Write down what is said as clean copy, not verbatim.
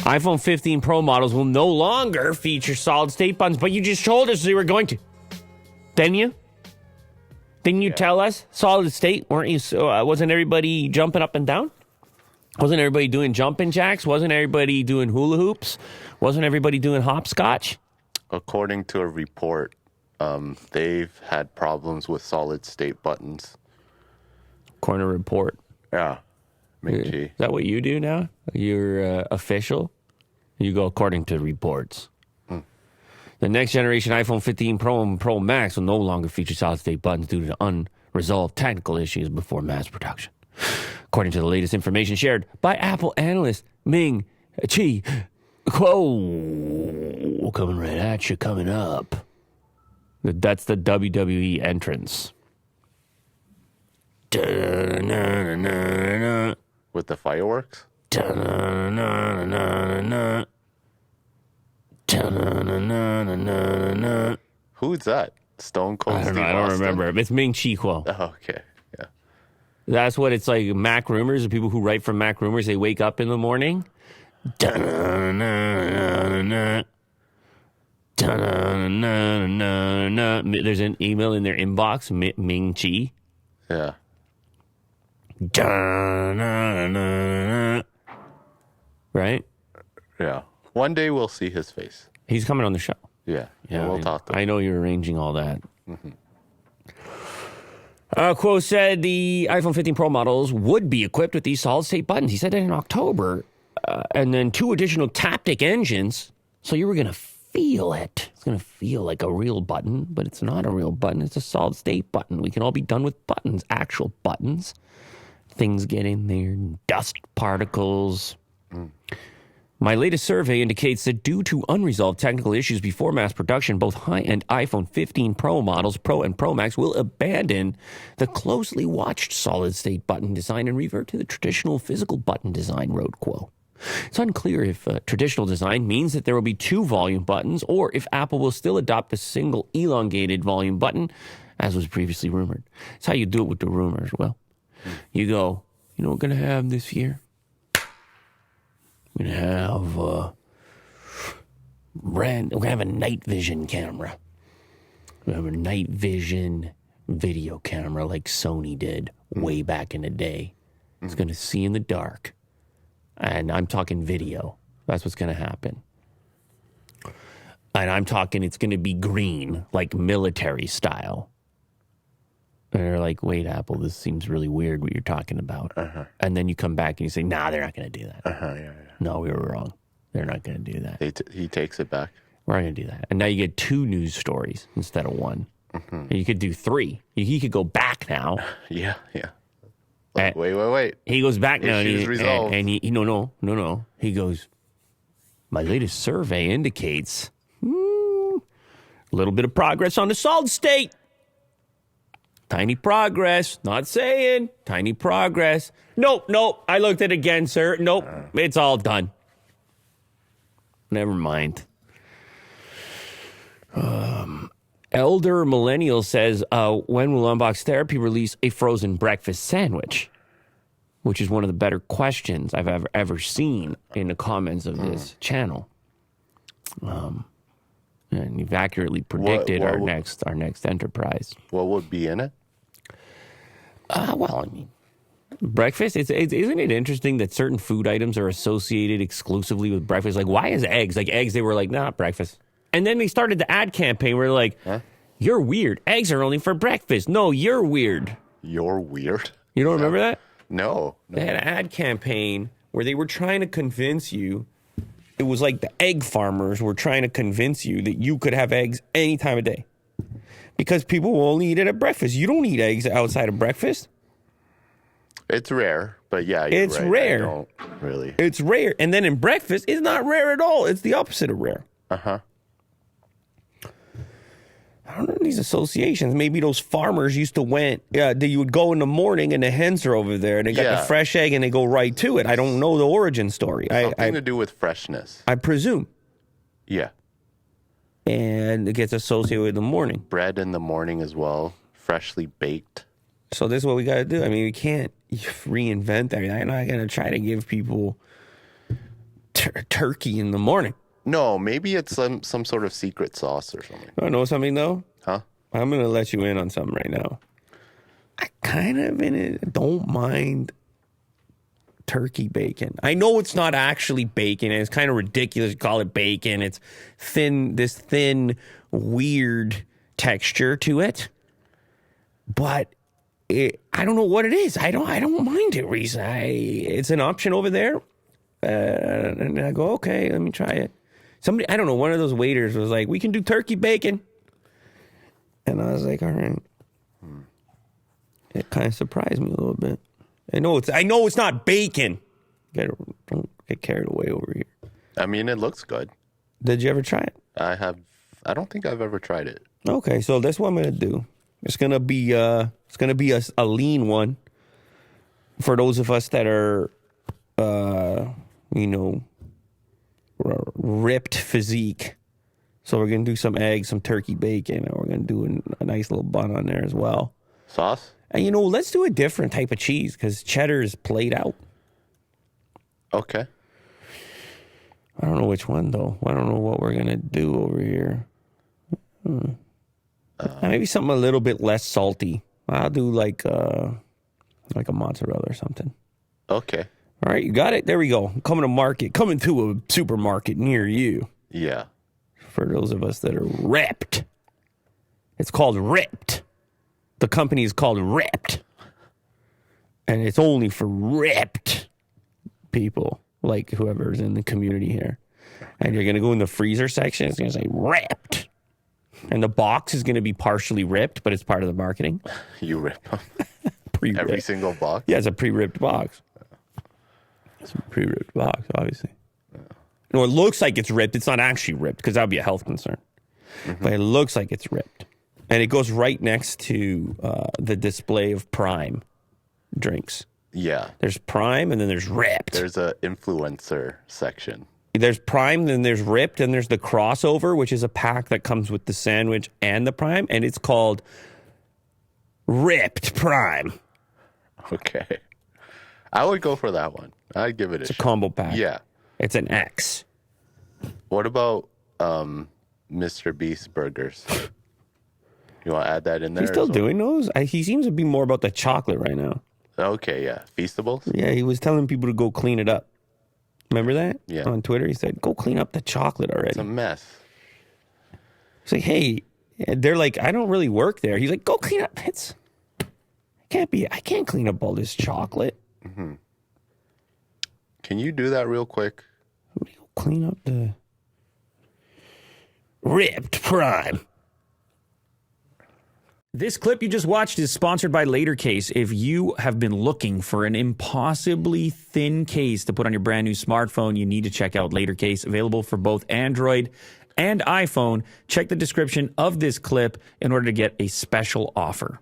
iPhone 15 Pro models will no longer feature solid-state buttons, but you just told us they were going to. Didn't you? Didn't you tell us solid-state? Weren't you? Wasn't everybody jumping up and down? Wasn't everybody doing jumping jacks? Wasn't everybody doing hula hoops? Wasn't everybody doing hopscotch? According to a report, they've had problems with solid-state buttons. According to a report. Yeah. Is that what you do now? You're official? You go according to reports. The next generation iPhone 15 Pro and Pro Max will no longer feature solid-state buttons due to unresolved technical issues before mass production. According to the latest information shared by Apple analyst Ming Chi Kuo. Coming right at you, coming up. That's the WWE entrance. With the fireworks? Who's that? Stone Cold I don't know. Steve I don't Austin? remember. It's Ming Chi Kuo. Oh, okay. Yeah. That's what it's like. Mac Rumors, the people who write for Mac Rumors, they wake up in the morning. There's an email in their inbox, Ming Chi. Yeah. Right? Yeah. One day we'll see his face. He's coming on the show. Yeah. We'll talk to him. I know you're arranging all that. Kuo said the iPhone 15 Pro models would be equipped with these solid-state buttons. He said that in October. And then 2 additional Taptic engines. So you were going to feel it. It's going to feel like a real button, but it's not a real button. It's a solid-state button. We can all be done with buttons, actual buttons. Things get in there, dust particles. My latest survey indicates that due to unresolved technical issues before mass production, both high-end iPhone 15 Pro models, Pro and Pro Max, will abandon the closely watched solid-state button design and revert to the traditional physical button design, wrote Kuo. It's unclear if traditional design means that there will be 2 volume buttons or if Apple will still adopt a single elongated volume button, as was previously rumored. It's how you do it with the rumors. Well, you go, you know what we're going to have this year? We're going to have we're going to have a night vision camera. We have a night vision video camera like Sony did way back in the day. It's going to see in the dark. And I'm talking video. That's what's going to happen. And I'm talking it's going to be green, like military style. And they're like, wait, Apple, this seems really weird what you're talking about. And then you come back and you say, nah, they're not going to do that. Yeah. No, we were wrong. They're not going to do that. He takes it back. We're not going to do that. And now you get 2 news stories instead of 1. And you could do 3. He could go back now. Yeah. Like, wait. He goes back now. Issues resolved. And he no. He goes, my latest survey indicates a little bit of progress on the solid state. Tiny progress. Not saying. Tiny progress. Nope. I looked at it again, sir. Nope. It's all done. Never mind. Elder Millennial says, when will Unbox Therapy release a frozen breakfast sandwich? Which is one of the better questions I've ever seen in the comments of this channel. And you've accurately predicted our next enterprise. What would be in it? Well, I mean, breakfast. Isn't it interesting that certain food items are associated exclusively with breakfast? Like, why is eggs? Like eggs, they were like, nah, breakfast. And then they started the ad campaign where they're like, you're weird. Eggs are only for breakfast. No, you're weird. You're weird? You don't remember that? No. They had an ad campaign where they were trying to convince you. It was like the egg farmers were trying to convince you that you could have eggs any time of day. Because people will only eat it at breakfast. You don't eat eggs outside of breakfast. It's rare, but yeah, it's right. rare. I don't really. It's rare. And then in breakfast, it's not rare at all. It's the opposite of rare. I don't know these associations. Maybe those farmers used to you would go in the morning and the hens are over there and they got the fresh egg and they go right to it. I don't know the origin story. Something to do with freshness. I presume. Yeah. And it gets associated with the morning. Bread in the morning as well, freshly baked. So this is what we got to do. I mean, we can't reinvent everything. I'm not going to try to give people turkey in the morning. No, maybe it's some sort of secret sauce or something. You know something, though? Huh? I'm going to let you in on something right now. I kind of don't mind turkey bacon. I know it's not actually bacon, and it's kind of ridiculous to call it bacon. It's this thin, weird texture to it. But I don't know what it is. I don't mind it, Reese. It's an option over there. And I go, okay, let me try it. Somebody, I don't know, one of those waiters was like, we can do turkey bacon. And I was like, all right. It kind of surprised me a little bit. I know it's not bacon. Don't get carried away over here. I mean, it looks good. Did you ever try it? I don't think I've ever tried it. Okay, so that's what I'm gonna do. It's gonna be a lean one for those of us that are ripped physique. So we're gonna do some eggs, some turkey bacon, and we're gonna do a nice little bun on there as well. Sauce? And let's do a different type of cheese because cheddar is played out. Okay. I don't know which one though. I don't know what we're gonna do over here. Maybe something a little bit less salty. I'll do like a mozzarella or something. Okay. All right, you got it. There we go. Coming to a supermarket near you. Yeah. For those of us that are ripped, it's called Ripped. The company is called Ripped, and it's only for ripped people, like whoever's in the community here. And you're gonna go in the freezer section. It's gonna say Ripped. And the box is going to be partially ripped, but it's part of the marketing. You rip them. Pre-ripped. Every single box? Yeah, it's a pre-ripped box. It's a pre-ripped box, obviously. No, it looks like it's ripped. It's not actually ripped because that would be a health concern. Mm-hmm. But it looks like it's ripped. And it goes right next to the display of Prime drinks. Yeah. There's Prime and then there's Ripped. There's a influencer section. There's Prime, then there's Ripped, and there's the crossover, which is a pack that comes with the sandwich and the Prime, and it's called Ripped Prime. Okay. I would go for that one. I'd give it It's a combo pack. Yeah. It's an X. What about Mr. Beast burgers? You want to add that in there? He's still doing those? He seems to be more about the chocolate right now. Okay, yeah. Feastables? Yeah, he was telling people to go clean it up. Remember that? Yeah. On Twitter, he said, go clean up the chocolate already. It's a mess. He's like, hey, they're like, I don't really work there. He's like, go clean up. I can't clean up all this chocolate. Mm-hmm. Can you do that real quick? Let me go clean up the Ripped Prime. This clip you just watched is sponsored by LaterCase. If you have been looking for an impossibly thin case to put on your brand new smartphone, you need to check out LaterCase, available for both Android and iPhone. Check the description of this clip in order to get a special offer.